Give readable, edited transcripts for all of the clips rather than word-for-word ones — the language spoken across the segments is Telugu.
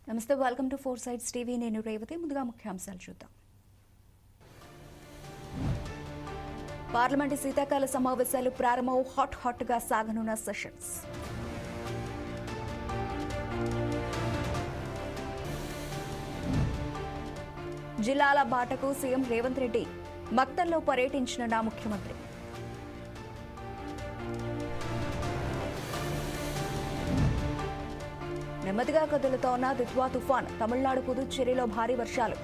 నమస్తే, welcome to four sides TV. నేను రేవతి. ముందుగా ముఖ్యాంశాలు చూద్దాం. పార్లమెంటు శీతాకాల సమావేశాలు ప్రారంభం. హాట్ గా సాగనున్న సెషన్స్. జిల్లాల బాటకు సీఎం రేవంత్ రెడ్డి. మక్తల్లో పర్యటించిన ముఖ్యమంత్రి. నెమ్మదిగా కదులుతోన్న దిత్వా తుఫాన్. తమిళనాడు పుదుచ్చేరిలో భారీ వర్షాలు.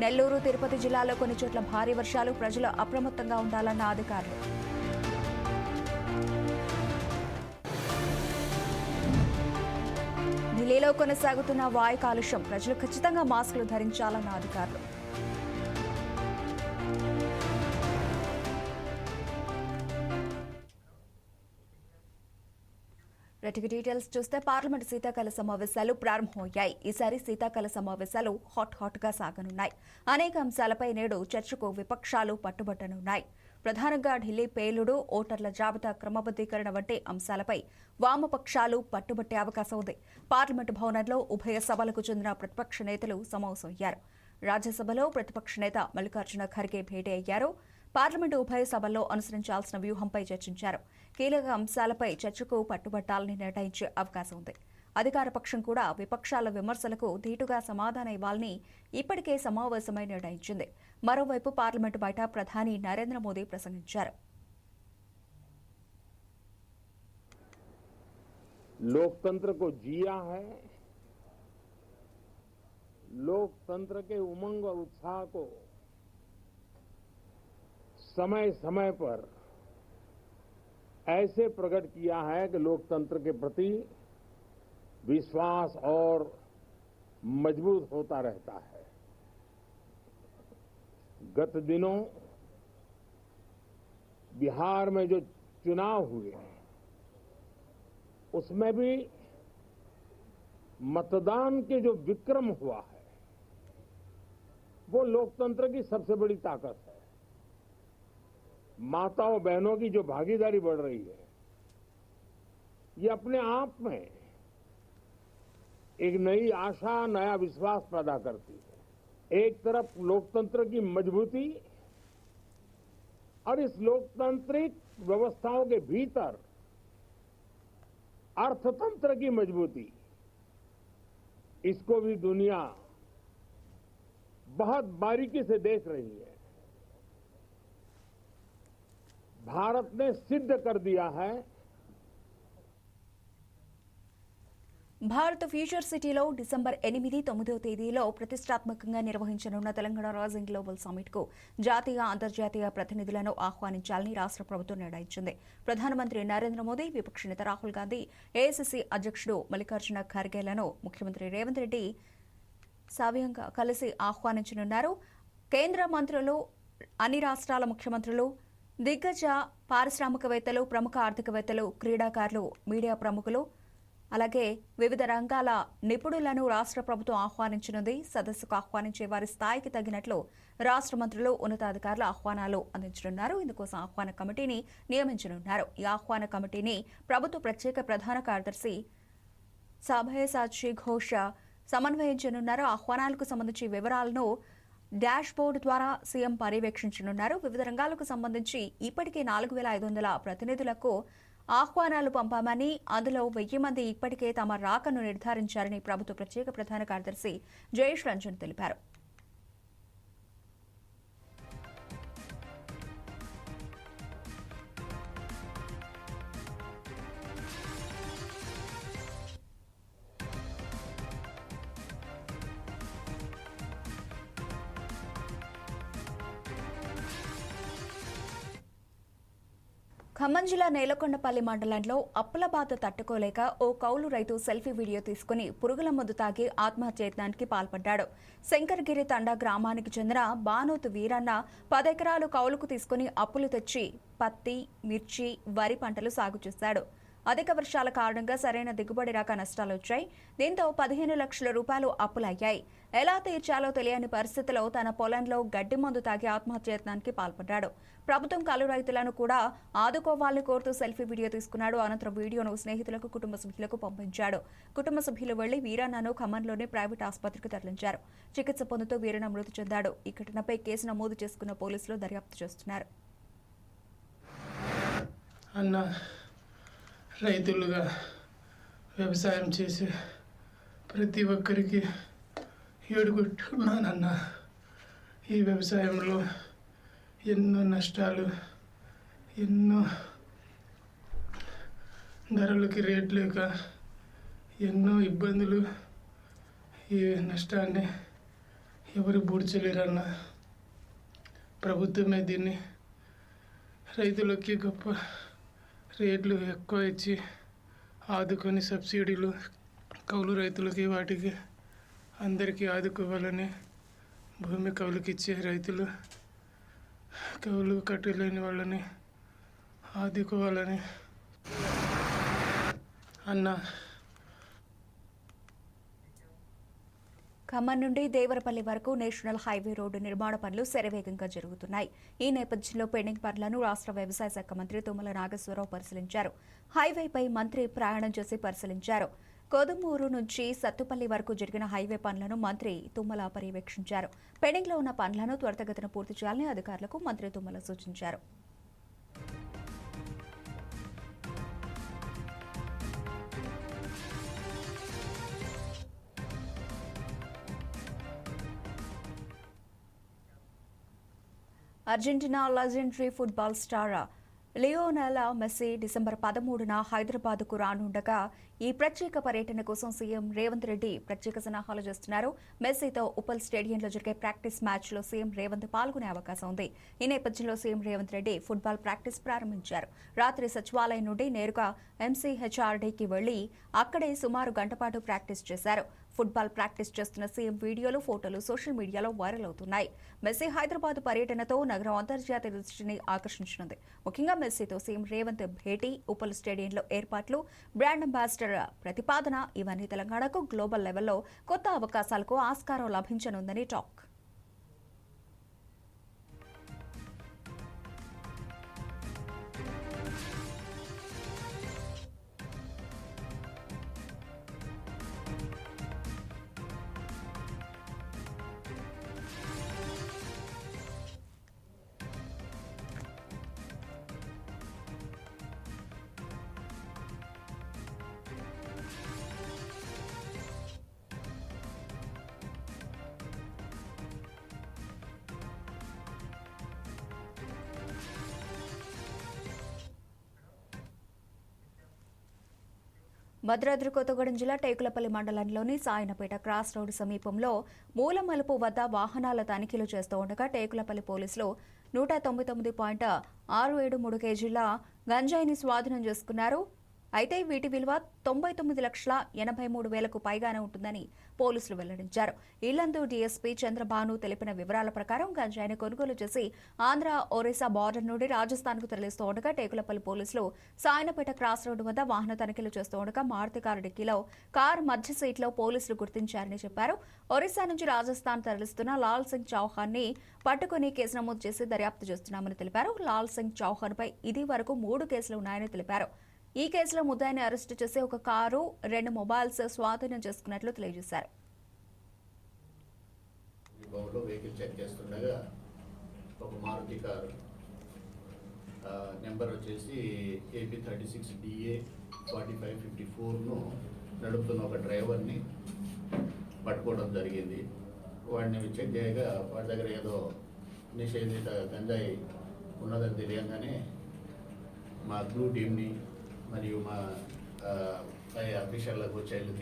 నెల్లూరు, తిరుపతి జిల్లాలో కొన్ని చోట్ల భారీ వర్షాలు. ప్రజలు అప్రమత్తంగా ఉండాలన్న అధికారులు. ఢిల్లీలో కొనసాగుతున్న వాయు కాలుష్యం. ప్రజలు ఖచ్చితంగా మాస్కులు ధరించాలన్న అధికారులు. డీటెయిల్స్ చూస్తే పార్లమెంట్ శీతాకాల సమావేశాలు ప్రారంభమయ్యాయి. ఈసారి శీతాకాల సమావేశాలు హాట్ గా సాగనున్నాయి. అనేక అంశాలపై నేడు చర్చకు విపక్షాలు పట్టుబట్టనున్నాయి. ప్రధానంగా ఢిల్లీ పేలుడు, ఓటర్ల జాబితా క్రమబద్దీకరణ వంటి అంశాలపై వామపక్షాలు పట్టుబట్టే అవకాశం ఉంది. పార్లమెంటు భవనంలో ఉభయ సభలకు చెందిన ప్రతిపక్ష నేతలు సమావేశమయ్యారు. రాజ్యసభలో ప్రతిపక్ష నేత మల్లికార్జున ఖర్గే భేటీ అయ్యారు. పార్లమెంటు ఉభయ సభల్లో అనుసరించాల్సిన వ్యూహంపై చర్చించారు. కీలక అంశాలపై చర్చకు పట్టుబట్టాలని నిర్ణయించే అవకాశం ఉంది. అధికార పక్షం కూడా విపక్షాల విమర్శలకు ధీటుగా సమాధానం ఇవ్వాలని ఇప్పటికే సమావేశమై నిర్ణయించింది. మరోవైపు పార్లమెంటు బయట ప్రధాని నరేంద్ర మోదీ ప్రసంగించారు. लोकतंत्र को जिया है, लोकतंत्र के उमंग और उत्साह को समय समय पर ऐसे प्रकट किया है कि लोकतंत्र के प्रति विश्वास और मजबूत होता रहता है। गत दिनों बिहार में जो चुनाव हुए उसमें भी मतदान के जो विक्रम हुआ है वो लोकतंत्र की सबसे बड़ी ताकत है। माताओं बहनों की जो भागीदारी बढ़ रही है ये अपने आप में एक नई आशा, नया विश्वास पैदा करती है। एक तरफ लोकतंत्र की मजबूती और इस लोकतांत्रिक व्यवस्थाओं के भीतर अर्थतंत्र की मजबूती, इसको भी दुनिया बहुत बारीकी से देख रही है। भारत ने सिद्ध कर दिया है। భారత్ ఫ్యూచర్ సిటీలో డిసెంబర్ 8, 9 తేదీలో ప్రతిష్టాత్మకంగా నిర్వహించనున్న తెలంగాణ రైజింగ్ గ్లోబల్ సమ్మిట్ కు జాతీయ, అంతర్జాతీయ ప్రతినిధులను ఆహ్వానించాలని రాష్ట్ర ప్రభుత్వం నిర్ణయించింది. ప్రధానమంత్రి నరేంద్ర మోదీ, విపక్ష నేత రాహుల్ గాంధీ, ఏఐసీసీ అధ్యక్షుడు మల్లికార్జున ఖర్గేలను ముఖ్యమంత్రి రేవంత్ రెడ్డి సవ్యంగా కలిసి ఆహ్వానించనున్నారు. కేంద్ర మంత్రులు, అన్ని రాష్ట్రాల ముఖ్యమంత్రులు, దిగ్గజ పారిశ్రామికవేత్తలు, ప్రముఖ ఆర్థికవేత్తలు, క్రీడాకారులు, మీడియా ప్రముఖులు, అలాగే వివిధ రంగాల నిపుణులను రాష్ట్ర ప్రభుత్వం ఆహ్వానించనుంది. సదస్సుకు ఆహ్వానించే వారి స్థాయికి తగినట్లు రాష్ట్ర మంత్రులు, ఉన్నతాధికారులు ఆహ్వానాలు అందించనున్నారు. ఇందుకోసం ఆహ్వాన కమిటీని నియమించనున్నారు. ఈ ఆహ్వాన కమిటీని ప్రభుత్వ ప్రత్యేక ప్రధాన కార్యదర్శి సభయసాచి ఘోష సమన్వయించనున్నారు. ఆహ్వానాలకు సంబంధించి వివరాలను డాష్ బోర్డు ద్వారా సీఎం పర్యవేక్షించనున్నారు. వివిధ రంగాలకు సంబంధించి ఇప్పటికే 4500 ప్రతినిధులకు ఆహ్వానాలు పంపామని, అందులో 1000 మంది ఇప్పటికే తమ రాకను నిర్ధారించారని ప్రభుత్వ ప్రత్యేక ప్రధాన కార్యదర్శి జయేష్ రంజన్ తెలిపారు. ఖమ్మం జిల్లా నేలకొండపల్లి మండలంలో అప్పుల బాధ తట్టుకోలేక ఓ కౌలు రైతు సెల్ఫీ వీడియో తీసుకుని పురుగుల మందు తాగి ఆత్మహత్యయత్నానికి పాల్పడ్డాడు. శంకర్గిరి తండా గ్రామానికి చెందిన బానోతు వీరన్న 10 ఎకరాలు కౌలుకు తీసుకుని అప్పులు తెచ్చి పత్తి, మిర్చి, వరి పంటలు సాగు చేశాడు. అధిక వర్షాల కారణంగా సరైన దిగుబడి రాక నష్టాలు వచ్చాయి. దీంతో 15 లక్షల రూపాయలు అప్పులయ్యాయి. ఎలా తీర్చాలో తెలియని పరిస్థితిలో తన పొలంలో గడ్డి మందు తాగి ఆత్మహత్యయత్నానికి పాల్పడ్డాడు. ప్రభుత్వం కలు రైతులను కూడా ఆదుకోవాలని కోరుతూ సెల్ఫీ వీడియో తీసుకున్నాడు. అనంతరం వీడియోను స్నేహితులకు, కుటుంబ సభ్యులకు పంపించాడు. కుటుంబ సభ్యులు వెళ్లి వీరన్నను ఖమ్మంలోని ప్రైవేట్ ఆసుపత్రికి తరలించారు. చికిత్స పొందుతూ వీరన్న మృతి చెందాడు. ఈ ఘటనపై కేసు నమోదు చేసుకున్న పోలీసులు దర్యాప్తు చేస్తున్నారు. అన్న రైతులుగా వ్యవసాయం చేసే ప్రతి ఒక్కరికి ఏడుగుంటున్నానన్న. ఈ వ్యవసాయంలో ఎన్నో నష్టాలు, ఎన్నో ధరలకి రేట్ లేక ఎన్నో ఇబ్బందులు. ఈ నష్టాన్ని ఎవరు పూడ్చలేరన్న. ప్రభుత్వమే దీన్ని రైతులకి గొప్ప రేట్లు ఎక్కువ ఇచ్చి ఆదుకొని సబ్సిడీలు కౌలు రైతులకి వాటికి అందరికీ ఆదుకోవాలని భూమి కౌలుకి ఇచ్చే రైతులు కౌలు కట్టలేని వాళ్ళని ఆదుకోవాలని అన్న. ఖమ్మం నుండి దేవరపల్లి వరకు నేషనల్ హైవే రోడ్డు నిర్మాణ పనులు శరవేగంగా జరుగుతున్నాయి. ఈ నేపథ్యంలో పెండింగ్ పనులను రాష్ట్ర వ్యవసాయ శాఖ మంత్రి తుమ్మల నాగేశ్వరరావు పరిశీలించారు. హైవేపై మంత్రి ప్రయాణం చేసి పరిశీలించారు. కోదుమూరు నుంచి సత్తుపల్లి వరకు జరిగిన హైవే పనులను మంత్రి తుమ్మల పర్యవేక్షించారు. పెండింగ్లో ఉన్న పనులను త్వరితగతిన పూర్తి చేయాలని అధికారులకు మంత్రి తుమ్మల సూచించారు. Argentina legendary football star Lionel Messi December 13న హైదరాబాద్కు రానుండగా ఈ ప్రత్యేక పర్యటన కోసం సీఎం రేవంత్ రెడ్డి ప్రత్యేక సన్నాహాలు చేస్తున్నారు. మెస్సీతో ఉప్పల్ స్టేడియంలో జరిగే ప్రాక్టీస్ మ్యాచ్లో సీఎం రేవంత్ పాల్గొనే అవకాశం ఉంది. ఈ నేపథ్యంలో CM Revanth Reddy football practice ప్రారంభించారు. రాత్రి సచివాలయం నుండి నేరుగా ఎంసీహెచ్ఆర్డీకి వెళ్లి అక్కడే సుమారు గంటపాటు ప్రాక్టీస్ చేశారు. ఫుట్బాల్ ప్రాక్టీస్ చేస్తున్న సీఎం వీడియోలు, ఫోటోలు సోషల్ మీడియాలో వైరల్ అవుతున్నాయి. మెస్సీ హైదరాబాద్ పర్యటనతో నగరం అంతర్జాతీయ దృష్టిని ఆకర్షించనుంది. ముఖ్యంగా మెస్సీతో సీఎం రేవంత్ భేటీ, ఉప్పల్ స్టేడియంలో ఏర్పాట్లు, బ్రాండ్ అంబాసిడర్ ప్రతిపాదన ఇవన్నీ తెలంగాణకు గ్లోబల్ లెవెల్లో కొత్త అవకాశాలకు ఆస్కారం లభించనుందని టాక్. భద్రాద్రి కొత్తగూడెం జిల్లా టేకులపల్లి మండలంలోని సాయనపేట క్రాస్ రోడ్డు సమీపంలో మూలమలుపు వద్ద వాహనాల తనిఖీలు చేస్తూ ఉండగా టేకులపల్లి పోలీసులు 199.673 కేజీల గంజాయిని స్వాధీనం చేసుకున్నారు. అయితే వీటి విలువ 99,83,000కు పైగానే ఉంటుందని పోలీసులు వెల్లడించారు. ఇల్లందు డీఎస్పీ చంద్రబాను తెలిపిన వివరాల ప్రకారం గంజాయిని కొనుగోలు చేసి ఆంధ్ర ఒరిస్సా బార్డర్ నుండి రాజస్థాన్కు తరలిస్తూ ఉండగా టేకులపల్లి పోలీసులు సాయనపేట క్రాస్ రోడ్డు వద్ద వాహన తనిఖీలు చేస్తూ ఉండగా మారుతి కారు డిక్కీలో కారు మధ్య సీట్లో పోలీసులు గుర్తించారని చెప్పారు. ఒరిస్సా నుంచి రాజస్థాన్ తరలిస్తున్న లాల్ సింగ్ చౌహాన్ ని పట్టుకుని కేసు నమోదు చేసి దర్యాప్తు చేస్తున్నామని తెలిపారు. లాల్ సింగ్ చౌహాన్ పై ఇది వరకు 3 కేసులు ఉన్నాయని తెలిపారు. ఈ కేసులో ముద్దాయిని అరెస్టు చేసి ఒక కారు, 2 మొబైల్స్ స్వాధీనం చేసుకున్నట్లు తెలియజేశారు. వెహికల్ చెక్ చేస్తుండగా ఒక మారుతి కారు నెంబర్ వచ్చేసి AP36DA 4554ను నడుపుతున్న ఒక డ్రైవర్ని పట్టుకోవడం జరిగింది. వాడిని చెక్ చేయగా వాడి దగ్గర ఏదో నిషేధిత గంజాయి ఉన్నదని తెలియగానే మా బ్లూ టీమ్ని మరియు మా పై అఫీషియల్లకు చర్యలు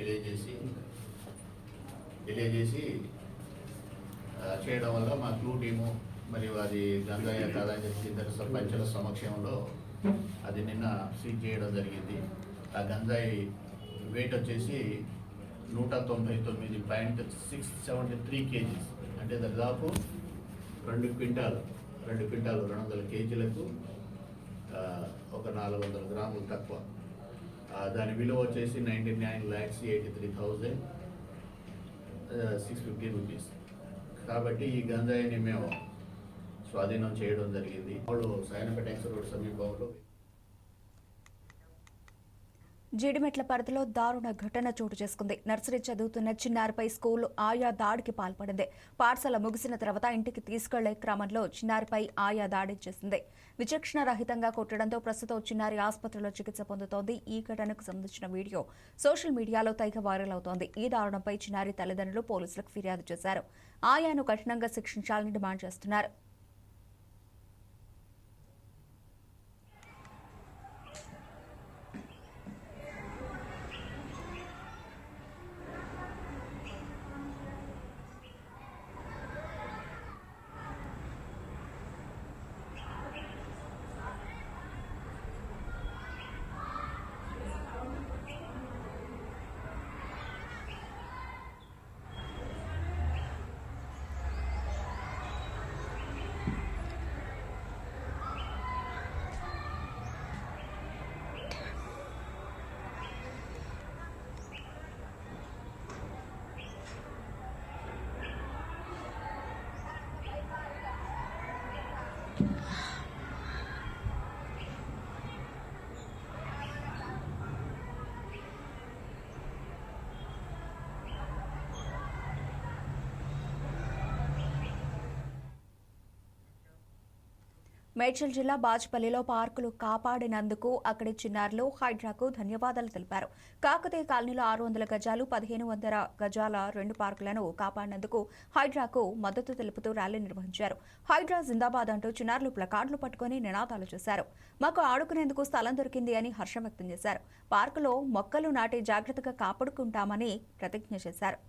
తెలియజేసి చేయడం వల్ల మా బ్లూ టీము మరియు అది గంజాయి కాదని చెప్పి ఇద్దరు సర్పంచుల సమక్షంలో అది నిన్న సీజ్ చేయడం జరిగింది. ఆ గంజాయి వెయిట్ వచ్చేసి 199.673 కేజీస్, అంటే దాదాపు 2 క్వింటాలు 200 కేజీలకు ఒక 400 గ్రాములు తక్కువ. దాని విలువ వచ్చేసి 99,83,000. 650 రూపీస్. కాబట్టి ఈ గంజాయిని మేము స్వాధీనం చేయడం జరిగింది. వాళ్ళు సాయనపేట ఎక్స్ రోడ్ సమీపంలో జీడిమెట్ల పరిధిలో దారుణ ఘటన చోటు చేసుకుంది. నర్సరీ చదువుతున్న చిన్నారిపై స్కూల్ ఆయా దాడికి పాల్పడింది. పాఠశాల ముగిసిన తర్వాత ఇంటికి తీసుకెళ్లే క్రమంలో చిన్నారిపై ఆయా దాడి చేసింది. విచక్షణ రహితంగా కొట్టడంతో ప్రస్తుతం చిన్నారి ఆసుపత్రిలో చికిత్స పొందుతోంది. ఈ ఘటనకు సంబంధించిన వీడియో సోషల్ మీడియాలో తెగ వైరల్ అవుతోంది. ఈ దారుణంపై చిన్నారి తల్లిదండ్రులు పోలీసులకు ఫిర్యాదు చేశారు. ఆయాను కఠినంగా శిక్షించాలని డిమాండ్ చేస్తున్నారు. మేడ్చల్ జిల్లా బాజ్పల్లిలో పార్కులు కాపాడినందుకు అక్కడి చిన్నారులు హైడ్రాకు ధన్యవాదాలు తెలిపారు. కాకతీయ కాలనీలో 600 గజాలు 1500 గజాల 2 పార్కులను కాపాడినందుకు హైడ్రాకు మద్దతు తెలుపుతూ ర్యాలీ నిర్వహించారు. హైడ్రా జిందాబాద్ అంటూ చిన్నారులు ప్లకార్డులు పట్టుకుని నినాదాలు చేశారు. మాకు ఆడుకునేందుకు స్థలం దొరికింది అని హర్షం వ్యక్తం చేశారు. పార్కులో మొక్కలు నాటి జాగ్రత్తగా కాపాడుకుంటామని ప్రతిజ్ఞ చేశారు.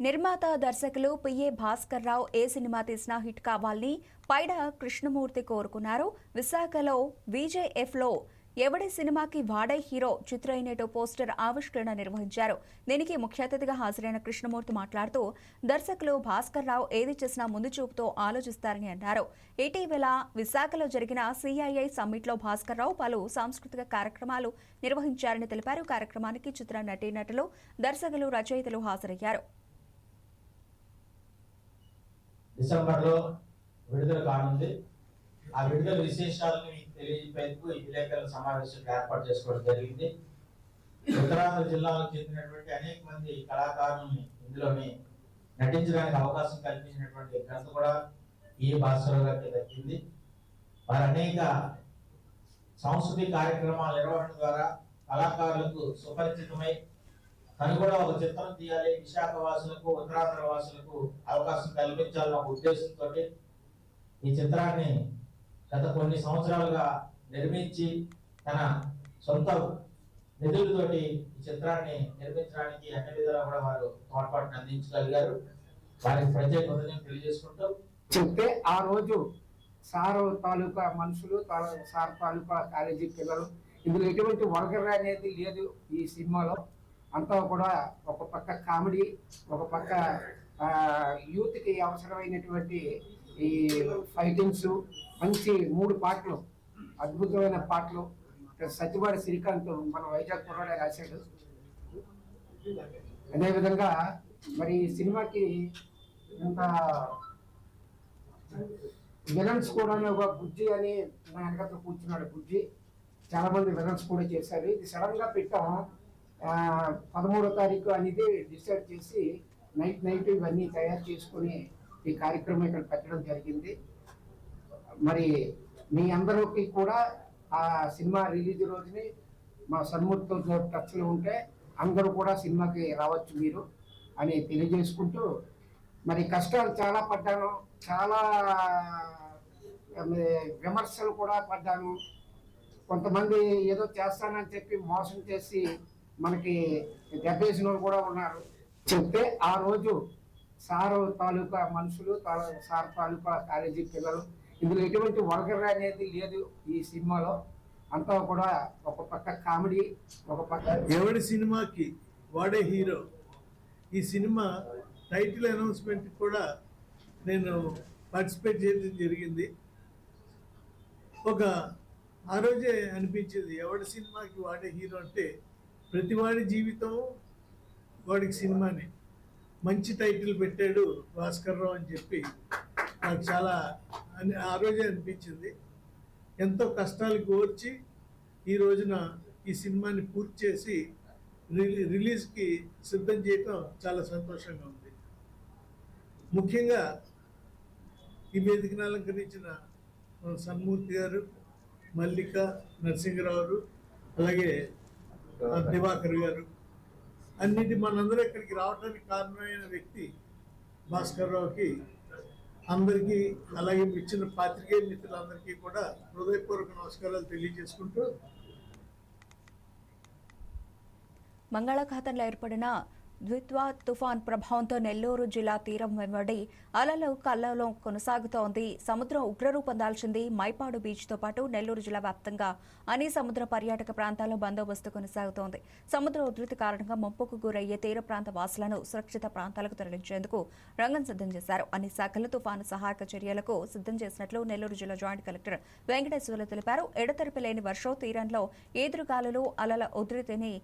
నిర్మాత దర్శకులు పిఏ భాస్కర్ రావు ఏ సినిమా తీసినా హిట్ కావాలని పైడ కృష్ణమూర్తి కోరుకున్నారు. విశాఖలో విజేఎఫ్లో ఎవడి సినిమాకి వాడే హీరో చిత్రయినేటో పోస్టర్ ఆవిష్కరణ నిర్వహించారు. దీనికి ముఖ్య అతిథిగా హాజరైన కృష్ణమూర్తి మాట్లాడుతూ దర్శకులు భాస్కర్ రావు ఏది చేసినా ముందు చూపుతో ఆలోచిస్తారని అన్నారు. ఇటీవల విశాఖలో జరిగిన సిఐఐ సమ్మిట్లో భాస్కర్ రావు పలు సాంస్కృతిక కార్యక్రమాలు నిర్వహించారని తెలిపారు. కార్యక్రమానికి చిత్ర నటీనటులు, దర్శకులు, రచయితలు హాజరయ్యారు. డిసెంబర్లో విడుదల కానుంది. ఆ విడుదల విశేషాలను తెలియజేందుకు ఈ విలేకరుల సమావేశం ఏర్పాటు చేసుకోవడం జరిగింది. ఉత్తరాంధ్ర జిల్లాలకు చెందినటువంటి అనేక మంది కళాకారుల్ని ఇందులోని నటించడానికి అవకాశం కల్పించినటువంటి ఘనత కూడా ఈ భాస్కర్ గారికి దక్కింది. వారు అనేక సాంస్కృతిక కార్యక్రమాల నిర్వహణ ద్వారా కళాకారులకు సుపరిచితమై తను కూడా ఒక చిత్రం తీయాలి, విశాఖ వాసులకు, ఉత్తరాంధ్ర వాసులకు అవకాశం కల్పించాలన్న ఒక ఉద్దేశంతో ఈ చిత్రాన్ని గత కొన్ని సంవత్సరాలుగా నిర్మించి తన సొంత నిధులతోటి ఈ చిత్రాన్ని నిర్మించడానికి అన్ని విధాలా కూడా వారు తోడ్పాటును అందించగలిగారు. వారికి ప్రత్యేక కృతజ్ఞతలు తెలియజేసుకుంటూ చెప్తే ఆ రోజు సార్ తాలూకా మనుషులు, సార్ తాలూకా కాలేజీ పిల్లలు, ఇందులో ఎటువంటి వల్గర్ అనేది లేదు. ఈ సినిమాలో అంతా కూడా ఒక పక్క కామెడీ, ఒక పక్క యూత్కి అవసరమైనటువంటి ఈ ఫైటింగ్స్, మంచి 3 పాటలు, అద్భుతమైన పాటలు. సత్యవాడ శ్రీకాంత్ మన వైజాగ్ కుర్రాడే రాశాడు. అదేవిధంగా మరి ఈ సినిమాకి ఇంత విలన్స్ కూడా ఒక బుజ్జి అని నా వెనకతో కూర్చున్నాడు. బుజ్జి చాలా మంది విలన్స్ కూడా చేశారు. ఇది సడన్ గా పెట్టాం. 13వ తారీఖు అనేది డిసైడ్ చేసి నైట్ ఇవన్నీ తయారు చేసుకుని ఈ కార్యక్రమం ఇక్కడ పెట్టడం జరిగింది. మరి మీ అందరికీ కూడా ఆ సినిమా రిలీజ్ రోజుని మా సన్ముఖతో టచ్లో ఉంటే అందరూ కూడా సినిమాకి రావచ్చు మీరు అని తెలియజేసుకుంటూ, మరి కష్టాలు చాలా పడ్డాను, చాలా విమర్శలు కూడా పడ్డాను. కొంతమంది ఏదో చేస్తానని చెప్పి మోసం చేసి మనకి దెబ్బేసిన వాళ్ళు కూడా ఉన్నారు. చెప్తే ఆ రోజు సార్ తాలూకా మనుషులు సార్ తాలూకా కాలేజీ పిల్లలు, ఇందులో ఎటువంటి వల్గర్ అనేది లేదు ఈ సినిమాలో. అంతా కూడా ఒక పక్క కామెడీ, ఒక పక్క ఎవడి సినిమాకి వాడే హీరో. ఈ సినిమా టైటిల్ అనౌన్స్మెంట్ కూడా నేను పార్టిసిపేట్ చేయడం జరిగింది. ఆ రోజే అనిపించేది ఎవడి సినిమాకి వాడే హీరో అంటే ప్రతివాడి జీవితం వాడికి సినిమానే. మంచి టైటిల్ పెట్టాడు భాస్కర్ రావు అని చెప్పి నాకు చాలా ఆ రోజే అనిపించింది. ఎంతో కష్టాలు కోర్చి ఈ రోజున ఈ సినిమాని పూర్తి చేసి రిలీజ్కి సిద్ధం చేయటం చాలా సంతోషంగా ఉంది. ముఖ్యంగా ఈ వేదికను అలంకరించిన సన్మూర్తి గారు, మల్లిక, నరసింహరావు, అలాగే దివాకర్ గారు, మనందరూ ఇక్కడికి రావడానికి కారణమైన వ్యక్తి భాస్కర్ రావుకి, అందరికీ అలాగే ఇచ్చిన పాత్రికేయ మిత్రులందరికీ కూడా హృదయపూర్వక నమస్కారాలు తెలియజేసుకుంటూ, బంగాళాఖాతంలో ఏర్పడిన ద్విత్వా తుఫాన్ ప్రభావంతో నెల్లూరు జిల్లా తీరం వెంబడి అలలు కల్లోలం కొనసాగుతోంది. సముద్రం ఉగ్రరూపం దాల్చింది. మైపాడు బీచ్తో పాటు నెల్లూరు జిల్లా వ్యాప్తంగా అన్ని సముద్ర పర్యాటక ప్రాంతాల్లో బందోబస్తు కొనసాగుతోంది. సముద్ర ఉధృతి కారణంగా ముంపుకు గురయ్యే తీర ప్రాంత వాసులను సురక్షిత ప్రాంతాలకు తరలించేందుకు రంగం సిద్ధం చేశారు. అన్ని శాఖలు తుఫాను సహాయక చర్యలకు సిద్ధం చేసినట్లు నెల్లూరు జిల్లా జాయింట్ కలెక్టర్ వెంకటేశ్వర్లు తెలిపారు. ఎడతెరిపి లేని వర్షం, తీరంలో ఈదురుగాలులు, అలల ఉధృతిని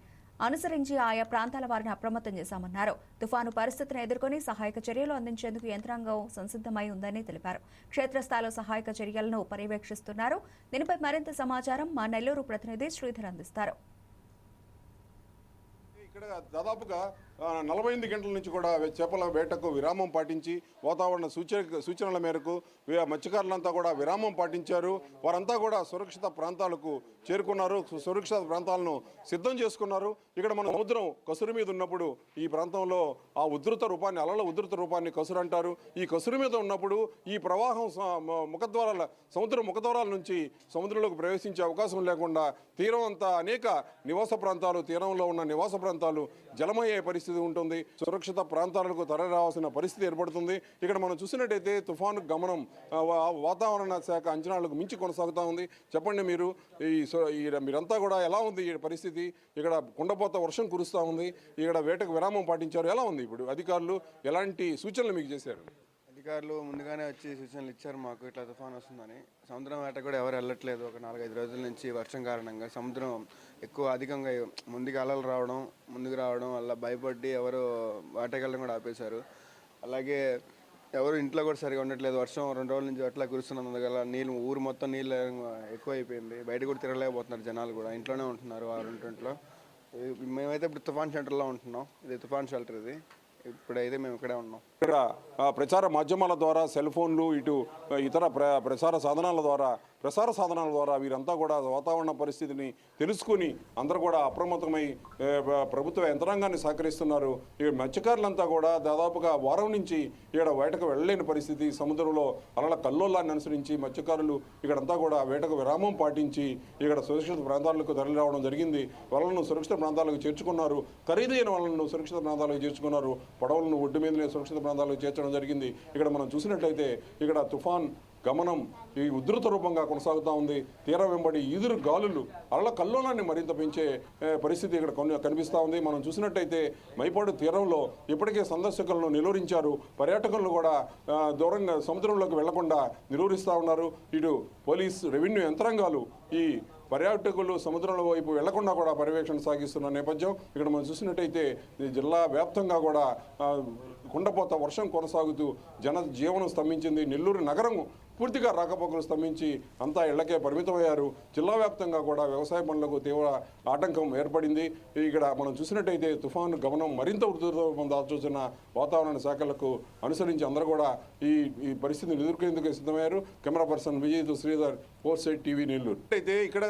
అనుసరించి ఆయా ప్రాంతాల వారిని అప్రమత్తం చేశామన్నారు. తుఫాను పరిస్థితిని ఎదుర్కొని సహాయక చర్యలు అందించేందుకు యంత్రాంగం సంసిద్ధమై ఉందని తెలిపారు. క్షేత్రస్థాయిలో సహాయక చర్యలను పర్యవేక్షిస్తున్నారు. దీనిపై మరింత సమాచారం మా నెల్లూరు ప్రతినిధి శ్రీధర్ అందిస్తారు. ఇక్కడ దాదాపుగా 48 గంటల నుంచి కూడా చేపల వేటకు విరామం పాటించి వాతావరణ సూచనల మేరకు మత్స్యకారులంతా కూడా విరామం పాటించారు. వారంతా కూడా సురక్షిత ప్రాంతాలకు చేరుకున్నారు. సురక్షిత ప్రాంతాలను సిద్ధం చేసుకున్నారు. ఇక్కడ మన సముద్రం కసురు మీద ఉన్నప్పుడు ఈ ప్రాంతంలో ఆ అలల ఉధృత రూపాన్ని కసురు అంటారు. ఈ కసురు మీద ఉన్నప్పుడు ఈ ప్రవాహం సముద్ర ముఖద్వారాల నుంచి సముద్రంలోకి ప్రవేశించే అవకాశం లేకుండా తీరం అంతా అనేక నివాస ప్రాంతాలు, తీరంలో ఉన్న నివాస ప్రాంతాలు జలమయ్యే పరిస్థితి ఉంటుంది. సురక్షిత ప్రాంతాలకు తరలిరావాల్సిన పరిస్థితి ఏర్పడుతుంది. ఇక్కడ మనం చూసినట్టయితే తుఫాను గమనం వాతావరణ శాఖ అంచనాలకు మించి కొనసాగుతూ ఉంది. చెప్పండి, మీరంతా కూడా ఎలా ఉంది ఈ పరిస్థితి? ఇక్కడ కుండపోత వర్షం కురుస్తూ ఉంది. ఇక్కడ వేటకు విరామం పాటించారు. ఎలా ఉంది ఇప్పుడు? అధికారులు ఎలాంటి సూచనలు మీకు చేశారు? అధికారులు ముందుగానే వచ్చి సూచనలు ఇచ్చారు మాకు, ఇట్లా తుఫాన్ వస్తుందని. సముద్రం వేట కూడా ఎవరు వెళ్ళట్లేదు. ఒక 4-5 రోజుల నుంచి వర్షం కారణంగా సముద్రం అధికంగా ముందుకు రావడం వల్ల భయపడి ఎవరు వేటకెళ్ళడం కూడా ఆపేశారు. అలాగే ఎవరు ఇంట్లో కూడా సరిగా ఉండట్లేదు. వర్షం 2 రోజుల నుంచి అట్లా కురుస్తున్నందువల్ల ఊరు మొత్తం నీళ్ళు ఎక్కువైపోయింది. బయట కూడా తిరగలేకపోతున్నారు జనాలు కూడా. ఇంట్లోనే ఉంటున్నారు వారింట్లో. మేమైతే ఇప్పుడు తుఫాన్ సెంటర్లో ఉంటున్నాం. ఇది తుఫాన్ షెల్టర్. ఇప్పుడైతే మేము ఇక్కడే ఉన్నాం. ఇక్కడ ప్రచార మాధ్యమాల ద్వారా, సెల్ ఫోన్లు, ఇతర ప్రసార సాధనాల ద్వారా వీరంతా కూడా వాతావరణ పరిస్థితిని తెలుసుకుని అందరూ కూడా అప్రమత్తమై ప్రభుత్వ యంత్రాంగాన్ని సహకరిస్తున్నారు. ఈ మత్స్యకారులంతా కూడా దాదాపుగా వారం నుంచి ఇక్కడ వేటకు వెళ్ళలేని పరిస్థితి. సముద్రంలో అలల కల్లోలాన్ని అనుసరించి మత్స్యకారులు ఇక్కడంతా కూడా వేటకు విరామం పాటించి ఇక్కడ సురక్షిత ప్రాంతాలకు తరలి రావడం జరిగింది. వాళ్ళను సురక్షిత ప్రాంతాలకు చేర్చుకున్నారు. ఖరీదైన వాళ్ళను సురక్షిత ప్రాంతాలకు చేర్చుకున్నారు. పడవలను ఒడ్డు మీదనే సురక్షిత ప్రాంతాలకు చేర్చడం జరిగింది. ఇక్కడ మనం చూసినట్లయితే ఇక్కడ తుఫాన్ గమనం ఈ ఉధృత రూపంగా కొనసాగుతూ ఉంది. తీరం వెంబడి ఈదురు గాలులు అలల కల్లోలాన్ని మరింత పెంచే పరిస్థితి ఇక్కడ కనిపిస్తూ ఉంది. మనం చూసినట్టయితే మైపాడు తీరంలో ఇప్పటికే సందర్శకులను నిలువరించారు. పర్యాటకులను కూడా దూరంగా సముద్రంలోకి వెళ్లకుండా నిలువరిస్తూ ఉన్నారు. ఇటు పోలీస్, రెవెన్యూ యంత్రాంగాలు ఈ పర్యాటకులు సముద్రంలో వైపు వెళ్లకుండా కూడా పర్యవేక్షణ సాగిస్తున్న నేపథ్యం ఇక్కడ మనం చూసినట్టయితే జిల్లా వ్యాప్తంగా కూడా కుండపోత వర్షం కొనసాగుతూ జీవనం స్తంభించింది. నెల్లూరు నగరం పూర్తిగా రాకపోకలు స్తంభించి అంతా ఇళ్లకే పరిమితమయ్యారు. జిల్లా వ్యాప్తంగా కూడా వ్యవసాయ పనులకు తీవ్ర ఆటంకం ఏర్పడింది. ఇక్కడ మనం చూసినట్టయితే తుఫాను గమనం మరింత ఉధృతం దాల్చొచ్చిన వాతావరణ శాఖలకు అనుసరించి అందరూ కూడా ఈ పరిస్థితిని ఎదుర్కొనేందుకు సిద్ధమయ్యారు. కెమెరా పర్సన్ విజయ్తో శ్రీధర్, 4 Side TV, నెల్లూరు. అయితే ఇక్కడ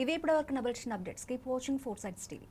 ఇవి ఇప్పటివరకు నబల్చిన updates. Keep watching 4 Sides TV.